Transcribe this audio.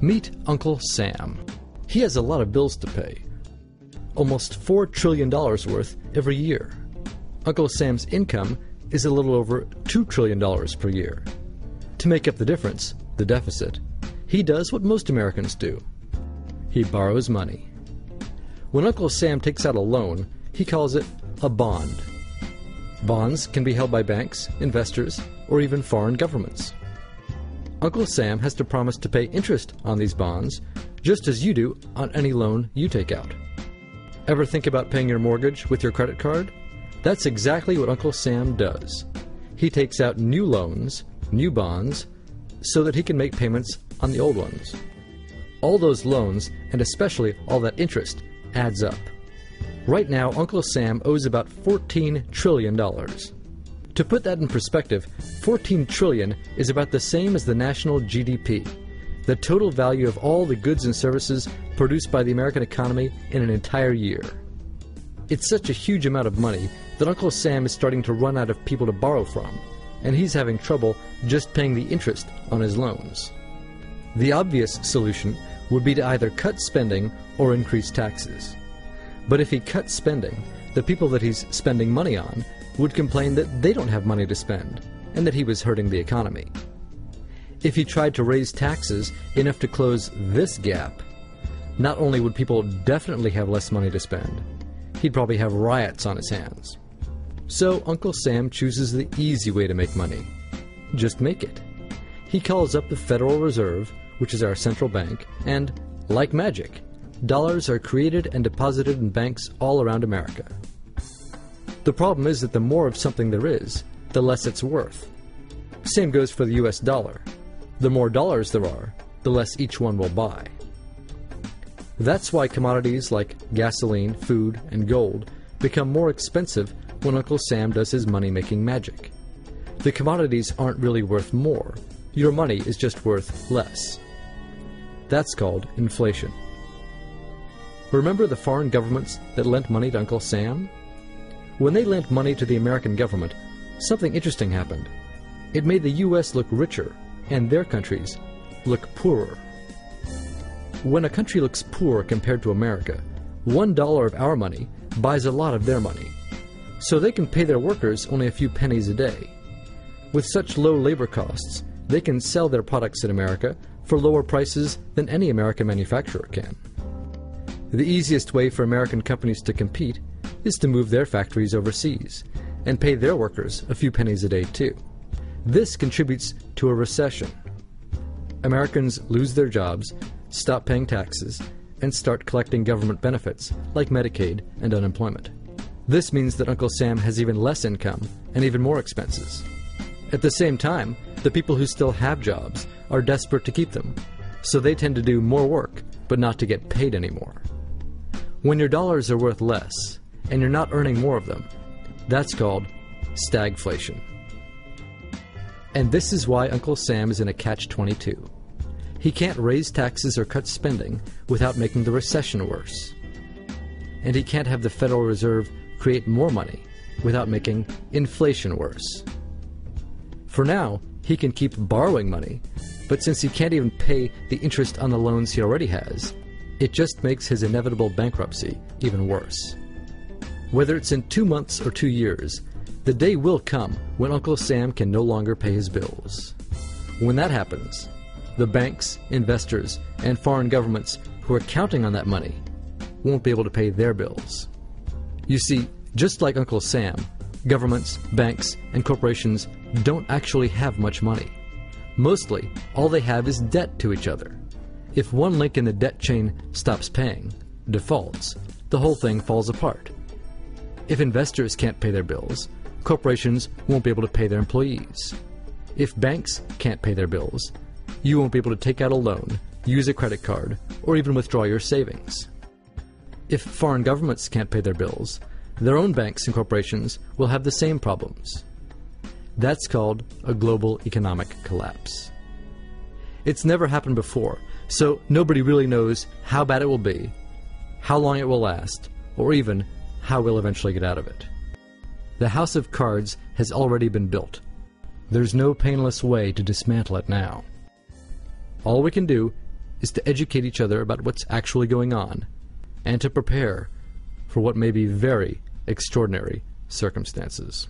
Meet Uncle Sam. He has a lot of bills to pay. Almost $4 trillion worth every year. Uncle Sam's income is a little over $2 trillion per year. To make up the difference, the deficit, he does what most Americans do. He borrows money. When Uncle Sam takes out a loan, he calls it a bond. Bonds can be held by banks, investors, or even foreign governments. Uncle Sam has to promise to pay interest on these bonds, just as you do on any loan you take out. Ever think about paying your mortgage with your credit card? That's exactly what Uncle Sam does. He takes out new loans, new bonds, so that he can make payments on the old ones. All those loans, and especially all that interest, adds up. Right now, Uncle Sam owes about $14 trillion. To put that in perspective, 14 trillion is about the same as the national GDP, the total value of all the goods and services produced by the American economy in an entire year. It's such a huge amount of money that Uncle Sam is starting to run out of people to borrow from, and he's having trouble just paying the interest on his loans. The obvious solution would be to either cut spending or increase taxes. But if he cuts spending, the people that he's spending money on would complain that they don't have money to spend, and that he was hurting the economy. If he tried to raise taxes enough to close this gap, not only would people definitely have less money to spend, he'd probably have riots on his hands. So Uncle Sam chooses the easy way to make money. Just make it. He calls up the Federal Reserve, which is our central bank, and, like magic, dollars are created and deposited in banks all around America. The problem is that the more of something there is, the less it's worth. Same goes for the US dollar. The more dollars there are, the less each one will buy. That's why commodities like gasoline, food, and gold become more expensive when Uncle Sam does his money-making magic. The commodities aren't really worth more. Your money is just worth less. That's called inflation. Remember the foreign governments that lent money to Uncle Sam? When they lent money to the American government, something interesting happened. It made the U.S. look richer, and their countries look poorer. When a country looks poor compared to America, $1 of our money buys a lot of their money. So they can pay their workers only a few pennies a day. With such low labor costs, they can sell their products in America for lower prices than any American manufacturer can. The easiest way for American companies to compete is to move their factories overseas and pay their workers a few pennies a day too. This contributes to a recession. Americans lose their jobs, stop paying taxes, and start collecting government benefits like Medicaid and unemployment. This means that Uncle Sam has even less income and even more expenses. At the same time, the people who still have jobs are desperate to keep them, so they tend to do more work but not to get paid anymore. When your dollars are worth less, and you're not earning more of them, that's called stagflation. And this is why Uncle Sam is in a catch-22. He can't raise taxes or cut spending without making the recession worse. And he can't have the Federal Reserve create more money without making inflation worse. For now, he can keep borrowing money, but since he can't even pay the interest on the loans he already has, it just makes his inevitable bankruptcy even worse. Whether it's in 2 months or 2 years, the day will come when Uncle Sam can no longer pay his bills. When that happens, the banks, investors, and foreign governments who are counting on that money won't be able to pay their bills. You see, just like Uncle Sam, governments, banks, and corporations don't actually have much money. Mostly, all they have is debt to each other. If one link in the debt chain stops paying, defaults, the whole thing falls apart. If investors can't pay their bills, corporations won't be able to pay their employees. If banks can't pay their bills, you won't be able to take out a loan, use a credit card, or even withdraw your savings. If foreign governments can't pay their bills, their own banks and corporations will have the same problems. That's called a global economic collapse. It's never happened before, so nobody really knows how bad it will be, how long it will last, or even how we'll eventually get out of it. The house of cards has already been built. There's no painless way to dismantle it now. All we can do is to educate each other about what's actually going on, and to prepare for what may be very extraordinary circumstances.